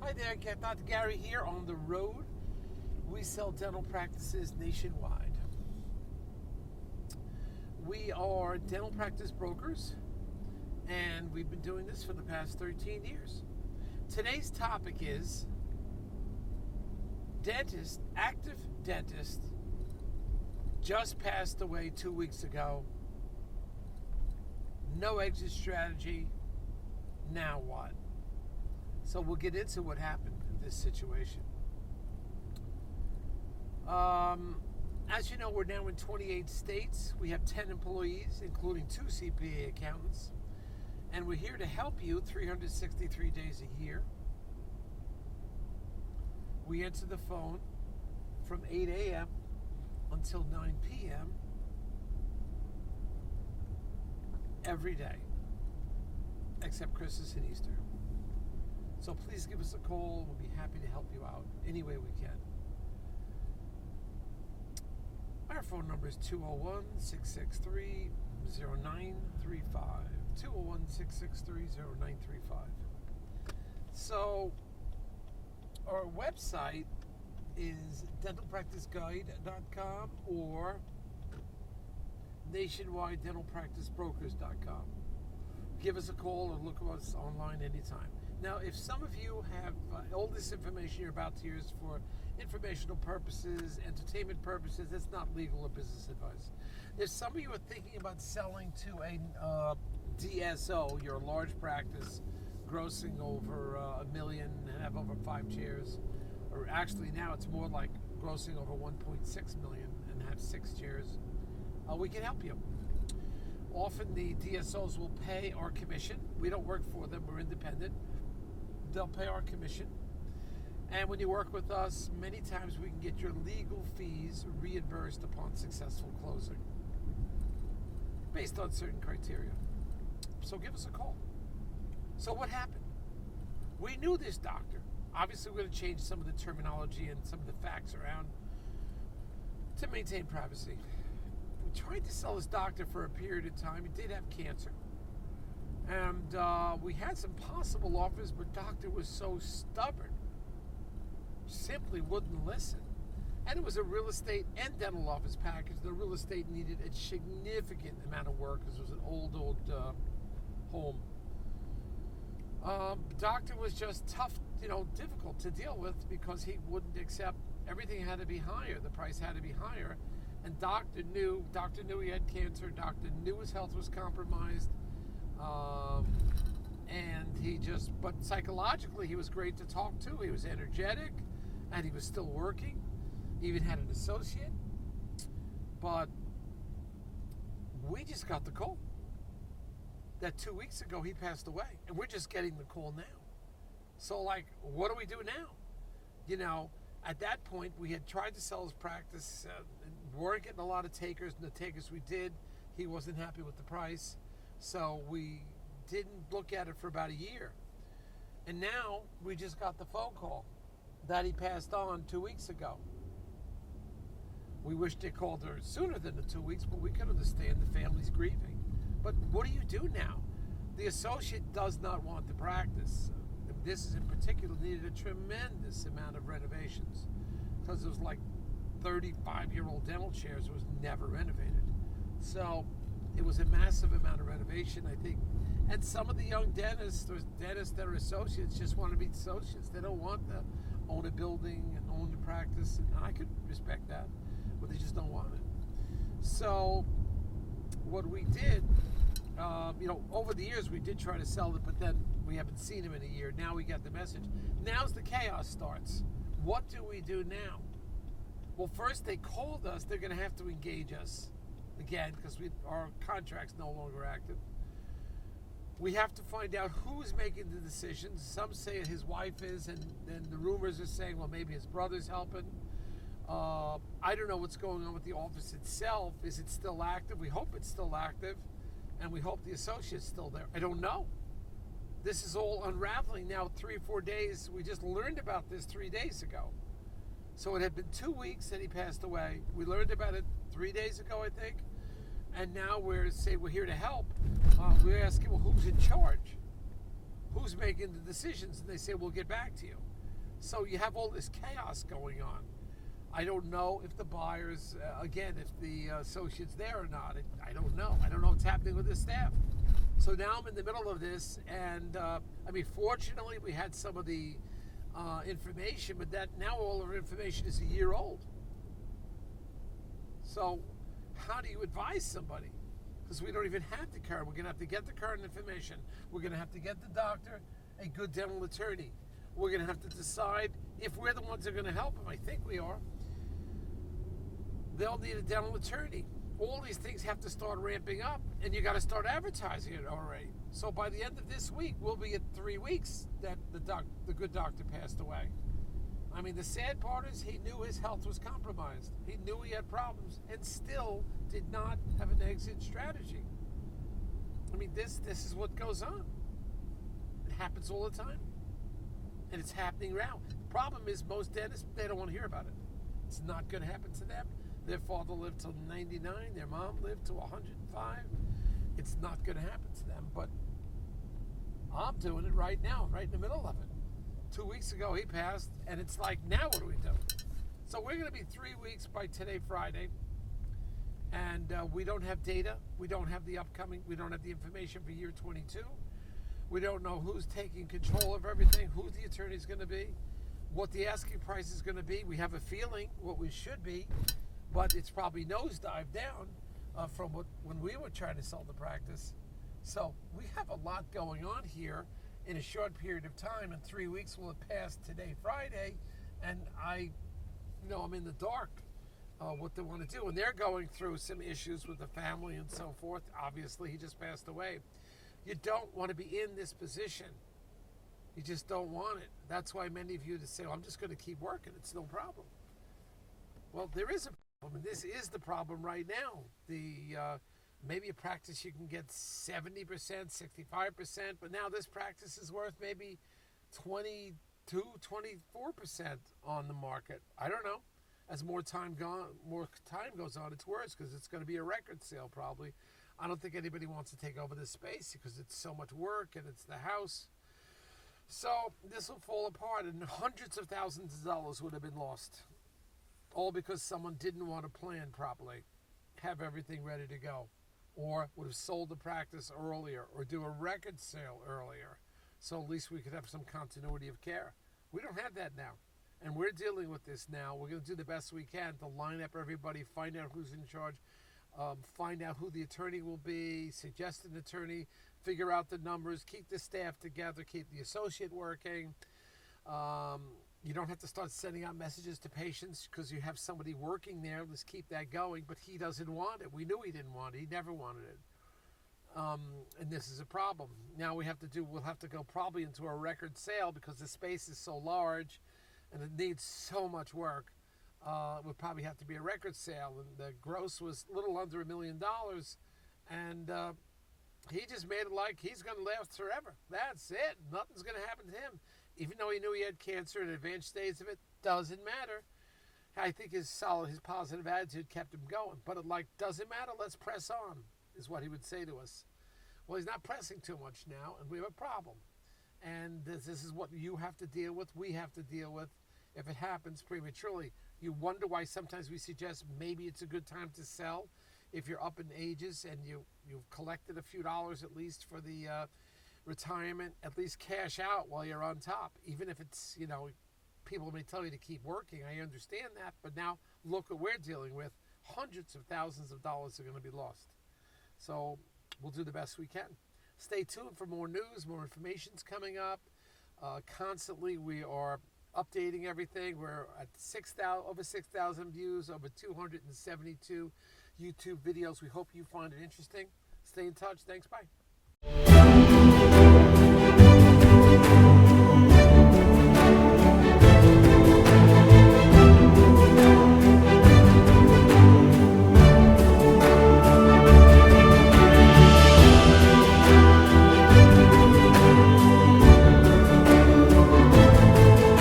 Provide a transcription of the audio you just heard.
Hi there, Dr. Gary here on the road. We sell dental practices nationwide. We are dental practice brokers, and we've been doing this for the past 13 years. Today's topic is active dentist, just passed away 2 weeks ago. No exit strategy. Now what? So we'll get into what happened in this situation. As you know, we're now in 28 states. We have 10 employees, including 2 CPA accountants. And we're here to help you 363 days a year. We answer the phone from 8 a.m. until 9 p.m. every day, except Christmas and Easter. So please give us a call. We'll be happy to help you out any way we can. Our phone number is 201-663-0935. 201-663-0935. So our website is dentalpracticeguide.com or nationwidedentalpracticebrokers.com. Give us a call or look at us online anytime. Now, if some of you have all this information you're about to hear is for informational purposes, entertainment purposes, it's not legal or business advice. If some of you are thinking about selling to a DSO, you're a large practice, grossing over $1 million and have over 5 chairs, or actually now it's more like grossing over 1.6 million and have 6 chairs, we can help you. Often the DSOs will pay our commission. We don't work for them, we're independent. They'll pay our commission. And when you work with us, many times we can get your legal fees reimbursed upon successful closing based on certain criteria. So give us a call. So what happened? We knew this doctor. Obviously, we're going to change some of the terminology and some of the facts around to maintain privacy. We tried to sell this doctor for a period of time. He did have cancer. And we had some possible offers, but doctor was so stubborn, simply wouldn't listen. And it was a real estate and dental office package. The real estate needed a significant amount of work because it was an old home. Doctor was just tough, difficult to deal with because he wouldn't accept. Everything had to be higher. The price had to be higher. And doctor knew he had cancer. Doctor knew his health was compromised. But psychologically, he was great to talk to. He was energetic, and he was still working. He even had an associate. But we just got the call that 2 weeks ago he passed away, and we're just getting the call now. So, what do we do now? At that point, we had tried to sell his practice, weren't getting a lot of takers, and the takers we did, he wasn't happy with the price. So we didn't look at it for about a year. And now we just got the phone call that he passed on 2 weeks ago. We wish they called her sooner than the 2 weeks, but we could understand the family's grieving. But what do you do now? The associate does not want the practice. This is in particular needed a tremendous amount of renovations because it was 35-year-old dental chairs. It was never renovated. So it was a massive amount of renovation, I think. And some of the young dentists or dentists that are associates just want to be associates. They don't want to own a building and own the practice. And I could respect that, but they just don't want it. So what we did, over the years we did try to sell it, but then we haven't seen him in a year. Now we got the message. Now's the chaos starts. What do we do now? Well, first they called us. They're going to have to engage us again because our contract's no longer active. We have to find out who's making the decisions. Some say his wife is, and then the rumors are saying, well, maybe his brother's helping. I don't know what's going on with the office itself. Is it still active? We hope it's still active, and we hope the associate's still there. I don't know. This is all unraveling now 3 or 4 days. We just learned about this 3 days ago. So it had been 2 weeks that he passed away. We learned about it 3 days ago, I think. And now we're here to help. We're asking, well, who's in charge? Who's making the decisions? And they say, we'll get back to you. So you have all this chaos going on. I don't know if the buyers, again, if the associate's there or not. I don't know. I don't know what's happening with the staff. So now I'm in the middle of this, and fortunately, we had some of the information, but that now all our information is a year old. So how do you advise somebody? Because we don't even have the current. We're going to have to get the current information. We're going to have to get the doctor a good dental attorney. We're going to have to decide if we're the ones that are going to help them. I think we are. They'll need a dental attorney. All these things have to start ramping up, and you got to start advertising it already. So by the end of this week, we'll be at 3 weeks that the good doctor passed away. I mean, the sad part is he knew his health was compromised. He knew he had problems and still did not have an exit strategy. I mean, this is what goes on. It happens all the time. And it's happening now. The problem is most dentists, they don't want to hear about it. It's not going to happen to them. Their father lived till 99. Their mom lived till 105. It's not going to happen to them. But I'm doing it right now, right in the middle of it. 2 weeks ago, he passed, and it's like, now what do we do? So we're going to be 3 weeks by today, Friday, and we don't have data. We don't have the upcoming. We don't have the information for year 22. We don't know who's taking control of everything, who the attorney's going to be, what the asking price is going to be. We have a feeling what we should be, but it's probably nosedived down from when we were trying to sell the practice. So we have a lot going on here in a short period of time, and 3 weeks will have passed today, Friday, and I'm in the dark what they want to do. And they're going through some issues with the family and so forth. Obviously, he just passed away. You don't want to be in this position. You just don't want it. That's why many of you just say, well, I'm just going to keep working. It's no problem. Well, there is a problem, and this is the problem right now. Maybe a practice you can get 70%, 65%, but now this practice is worth maybe 22, 24% on the market. I don't know. As more time goes on, it's worse because it's going to be a record sale probably. I don't think anybody wants to take over this space because it's so much work and it's the house. So this will fall apart, and hundreds of thousands of dollars would have been lost, all because someone didn't want to plan properly, have everything ready to go, or would have sold the practice earlier or do a record sale earlier, so at least we could have some continuity of care. We don't have that now, and we're dealing with this now. We're going to do the best we can to line up everybody, find out who's in charge, find out who the attorney will be, suggest an attorney, figure out the numbers, keep the staff together, keep the associate working. You don't have to start sending out messages to patients because you have somebody working there. Let's keep that going, but he doesn't want it. We knew he didn't want it. He never wanted it. And this is a problem. Now we'll have to go probably into a record sale because the space is so large and it needs so much work. We'll probably have to be a record sale, and the gross was a little under $1 million, and he just made it like he's going to last forever. That's it. Nothing's going to happen to him. Even though he knew he had cancer in advanced stages of it, doesn't matter. I think his positive attitude kept him going. But doesn't matter, let's press on, is what he would say to us. Well, he's not pressing too much now, and we have a problem. And this is what you have to deal with, we have to deal with, if it happens prematurely. You wonder why sometimes we suggest maybe it's a good time to sell if you're up in ages and you've collected a few dollars at least for the retirement. At least cash out while you're on top, even if it's, people may tell you to keep working. I understand that, but now look what we're dealing with. Hundreds of thousands of dollars are going to be lost. So we'll do the best we can. Stay tuned for more news, more information's coming up. Constantly we are updating everything. We're at over 6,000 views, over 272 YouTube videos. We hope you find it interesting. Stay in touch. Thanks. Bye.